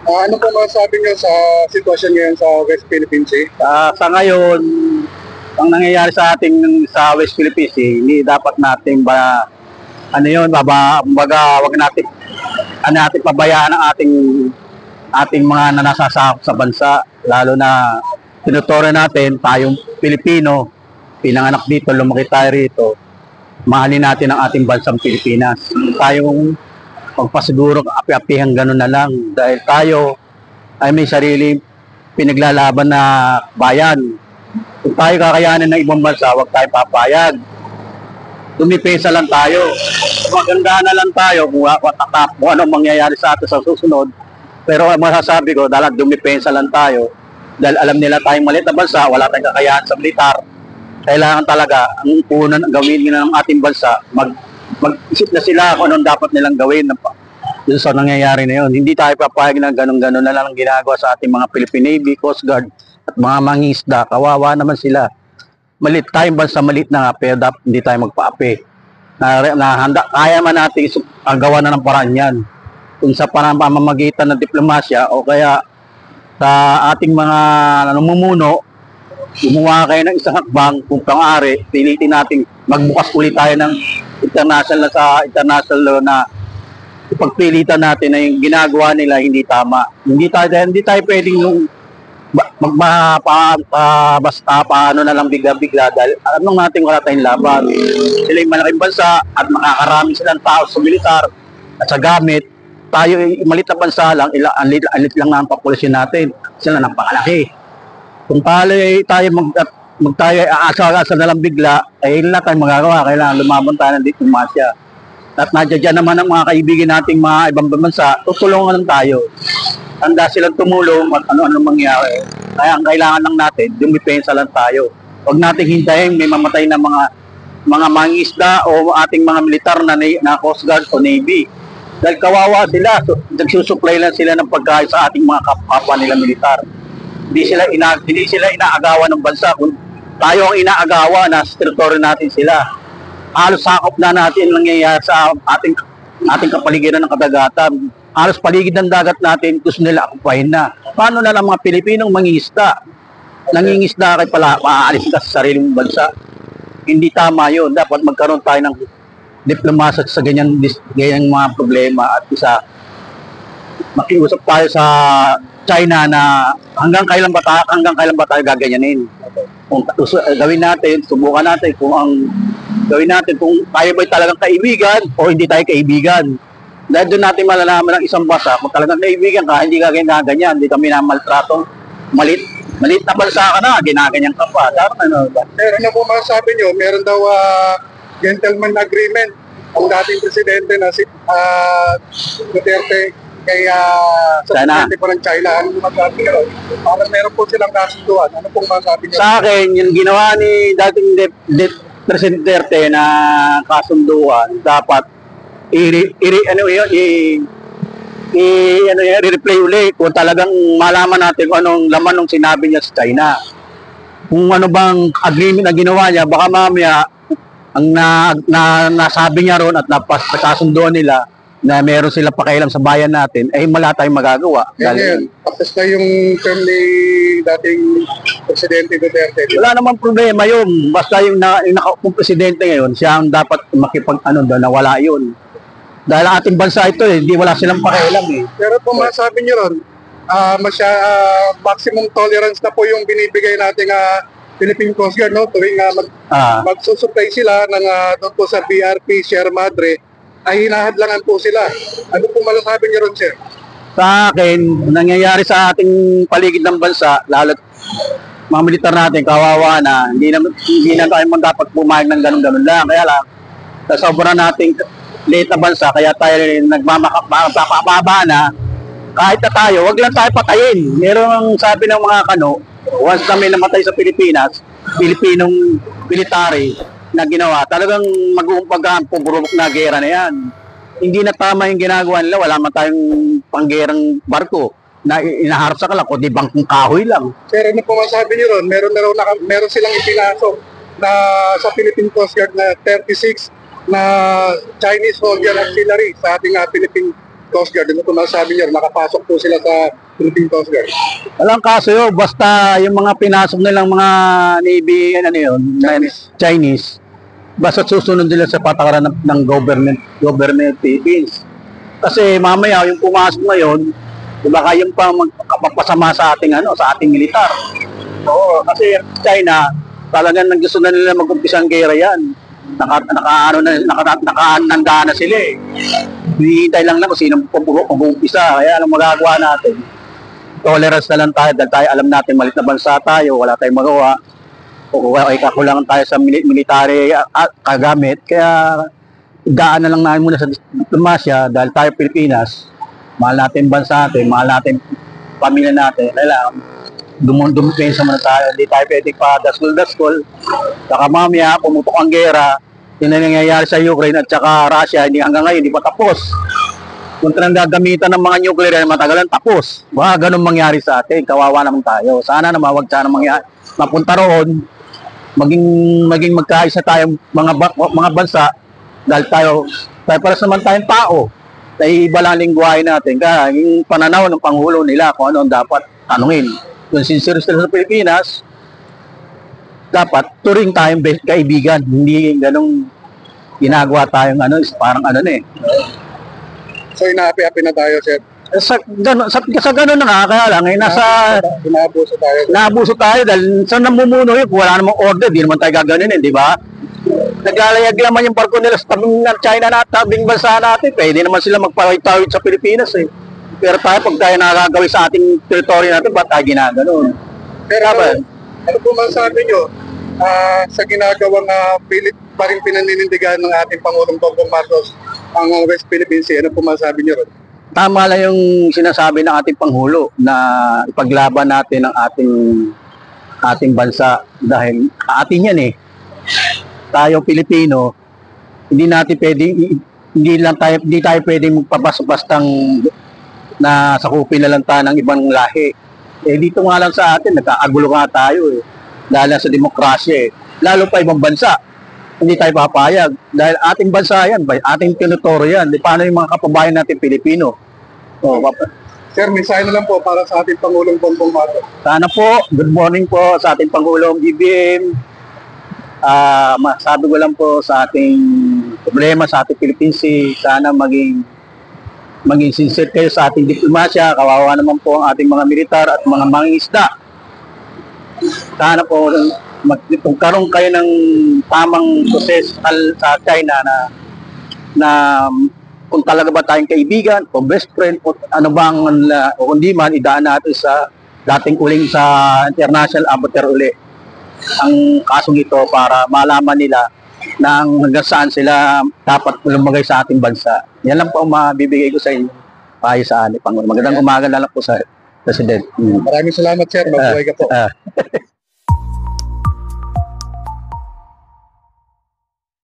Ano po masasabi niyo sa sitwasyon ngayon sa West Philippine Sea? Sa ngayon, ang nangyayari sa ating sa West Philippine Sea, hindi dapat natin ano yun, wag natin pabayaan ang ating mga nanasasakop sa bansa, lalo na tinuturo natin tayong Pilipino, pinanganak dito, lumaki tayo rito, mahalin natin ang ating bansang Pilipinas. Tayong magpasiguro api-apihan gano'n na lang dahil tayo ay may sarili pinaglalaban na bayan. Kung tayo kakayanin ng ibang bansa, huwag tayo papayag. Dumipesa lang tayo. Maganda na lang tayo kung anong mangyayari sa atin sa susunod. Pero ang masasabi ko, dahil dumipensa lang tayo, dahil alam nila tayong maliit na bansa, wala tayong kakayahan sa militar, kailangan talaga, ang unang gawin nila ng ating bansa, mag-isip na sila kung anong dapat nilang gawin dun sa nangyayari na yun. Hindi tayo papayag na ganun-ganun na lang ang ginagawa sa ating mga Philippine Navy, Coast Guard, at mga mangingisda. Kawawa naman sila. Maliit tayong bansa, maliit na nga, pero dapat hindi tayo magpaapi. Kaya man natin ang gawa na ng paraan yan. Kung sa pamamagitan ng diplomasya o kaya sa ating mga namumuno, gumawa kayo ng isang hakbang kung pang-ari, pilitin natin magbukas ulit tayo ng international na ipagpilitan natin na yung ginagawa nila hindi tama. Hindi tayo pwedeng basta paano na lang bigla-bigla dahil alam natin wala tayong laban. Sila yung malaking bansa at makakarami silang tao sa militar at sa gamit. Tayo malit na bansa lang, alit lang na ang populasyon natin. Sila napakalaki. Kung tayo ay aasa-asa na lang bigla, ay wala tayong magagawa. Kailangan lumabang tayo ng diplomasya. At nandiyan naman ang mga kaibigan nating mga ibang bansa, tutulungan lang tayo. Handa silang tumulong at ano-ano mangyari. Kaya ang kailangan lang natin, dumipensa lang tayo. Huwag nating hintayin may mamatay na mga mangisda o ating mga militar na Coast Guard o Navy. Dahil kawawa sila, nagsusupply lang sila ng pagkain sa ating mga kapwa nila militar. Hindi sila inaagawan ng bansa. Kung tayo ang inaagawa, nasa teritoryo natin sila. Halos sakop na natin nangyayari sa ating kapaligiran ng kadagatan. Halos paligid ng dagat natin, gusto nila akupahin na. Paano na lang mga Pilipinong mangingisda? Nangingisda kay pala, maaalis ka sa sariling bansa. Hindi tama yun. Dapat magkaroon tayo ng diplomasya sa ganyan mga problema at makiusap tayo sa China na hanggang kailan ba tayo gaganyanin. Kung gawin natin, subukan natin kung tayo ba'y talagang kaibigan o hindi tayo kaibigan. Dahil doon natin malalaman ng isang bansa, kung talagang kaibigan ka, hindi ka ganyan, hindi kami na maltrato. Malit na bansa ka na, ginaganyan ka pa. Pero ano po masasabi nyo, meron daw gentleman agreement ang dating presidente na si Duterte kay sa presidente po ng China. Ano masasabi nyo? Parang meron po silang kasunduan. Ano pong masasabi nyo? Sa akin, yung ginawa ni dating Presidente Duterte na kasunduan, dapat i-replay uli kung talagang malaman natin kung anong laman ng sinabi niya sa China. Kung ano bang agreement na ginawa niya, baka mamaya ang nasabi niya ron at napakasunduan nila na meron sila pakialam sa bayan natin, ay wala tayong magagawa. Tapos na yung term ni dating Presidente Duterte. Wala namang problema yun. Basta yung nakaupong presidente ngayon, siya ang dapat na wala yun. Dahil ang ating bansa ito, hindi wala silang pakialam eh. Pero kung masabi nyo ron, maximum tolerance na po yung binibigay nating Philippine Coast Guard, no? Tuwing magsusupply sila ng doon po sa BRP Sierra Madre, ay hinahadlangan po sila. Ano po masasabi nyo ron, sir? Sa akin, nangyayari sa ating paligid ng bansa, lalo't mga militar natin, kawawa na, hindi na tayo dapat pumayag ng ganun-ganun lang. Kaya lang, sa sobrang nating liit na bansa, kaya tayo nagmamababa na, kahit na tayo, wag lang tayo patayin. Merong sabi ng mga once na may namatay sa Pilipinas, Pilipinong military na ginawa, talagang mag-uumpag ang pumurubok na gera na yan. Hindi na tama yung ginagawa nila, wala man tayong panggerang barko na inaharap sa kalako, di bangkong kahoy lang. Sir, ano po masabi niyo ron? Meron silang ipinasok na sa Philippine Coast Guard na 36 na Chinese soldier auxiliary sa ating Philippine Coast Guard. Ano po masasabi niyo? Nakapasok po sila sa Philippine Coast Guard. Walang kaso yun, basta yung mga pinasok nilang mga Navy, ano yun, Chinese, basta susunod nila sa patakaran ng government Philippines. Kasi mamaya yung pumasok ngayon, di ba kayong pa magpapasama sa ating militar. Oo, kasi China, talagang gusto na nila mag-umpisa ang gera yan. Nakaananda na sila eh. Hihintay lang kung sino mag-umpisa. Kaya anong magagawa natin? Tolerance na lang tayo dahil tayo alam natin malit na bansa tayo, wala tayong magawa. O ay kakulangan tayo sa military kagamit. Kaya daan na lang namin muna sa diplomasya dahil tayo Pilipinas. Mahal natin bansa natin, mahal natin pamilya natin. Kailangan dumipensa muna tayo. Hindi tayo pwedeng pa daskol-daskol. Saka mamaya, pumutok ang gera. Yung nangyayari sa Ukraine at saka Russia, hindi hanggang ngayon, hindi pa tapos. Kung talagang gagamitan ng mga nuclear, matagalan tapos. Baka ganun mangyari sa atin, kawawa naman tayo. Sana naman, wag sana mangyari. Mapunta roon, maging magkaisa tayong mga bansa, dahil tayo para naman tayong tao. Iba lang lingwahe natin. Kaya yung pananaw ng Pangulo nila kung ano ang dapat tanungin. Kung sincere sila sa Pilipinas, dapat turing tayong kaibigan. Hindi ganong ginagawa tayong parang So inaapi-api na tayo, sir. Sa ganun na nga, kaya lang, inaabuso tayo dahil sa namumuno yun, kung wala namang order, di naman tayo gaganunin, di ba? Naglalayag naman yung barko nila sa tabing ng China na tabing bansa natin, pwede naman sila magpawid-tawid sa Pilipinas eh. Pero tayo, pag tayo nakagawin sa ating teritoryo natin, ba't tayo ginaganon? Pero ano po masasabi nyo sa ginagawang pilit pa rin pinaninindigan ng ating Pangulong Bongbong Marcos ang West Philippine Sea? Ano po masasabi nyo ron? Tama lang yung sinasabi ng ating Pangulo na ipaglaban natin ang ating bansa dahil atin yan eh. Tayo Pilipino, hindi tayo pwedeng magpabas-bastang na sakupin na lang tayo ng ibang lahi. Eh dito nga lang sa atin, nagkakagulo nga tayo eh. Dahil sa demokrasya eh. Lalo pa ibang bansa, hindi tayo papayag. Dahil ating bansa yan, ating tinuturo yan. Di paano yung mga kapabayan natin Pilipino? Oh, Sir, mensahe na lang po para sa ating Pangulong Bongbong Marcos. Sana po, good morning po sa ating Pangulong BBM. Masabi ko lang po sa ating problema sa ating Philippine Sea, sana maging sincere kayo sa ating diplomasya. Kawawa naman po ang ating mga militar at mga mangingisda. Sana po magkaroon kayo ng tamang proses sa China na kung talaga ba tayong kaibigan o best friend o ano bang o hindi man idaan natin sa dating uling sa international arbiter uli ang kasong ito para malaman nila na hanggang saan sila dapat lumagay sa ating bansa. Yan lang po ang mabibigay ko sa inyo payo sa ating Pangulo. Magandang umaga na lang po sa President. Maraming salamat, sir. Mabuhay ka po.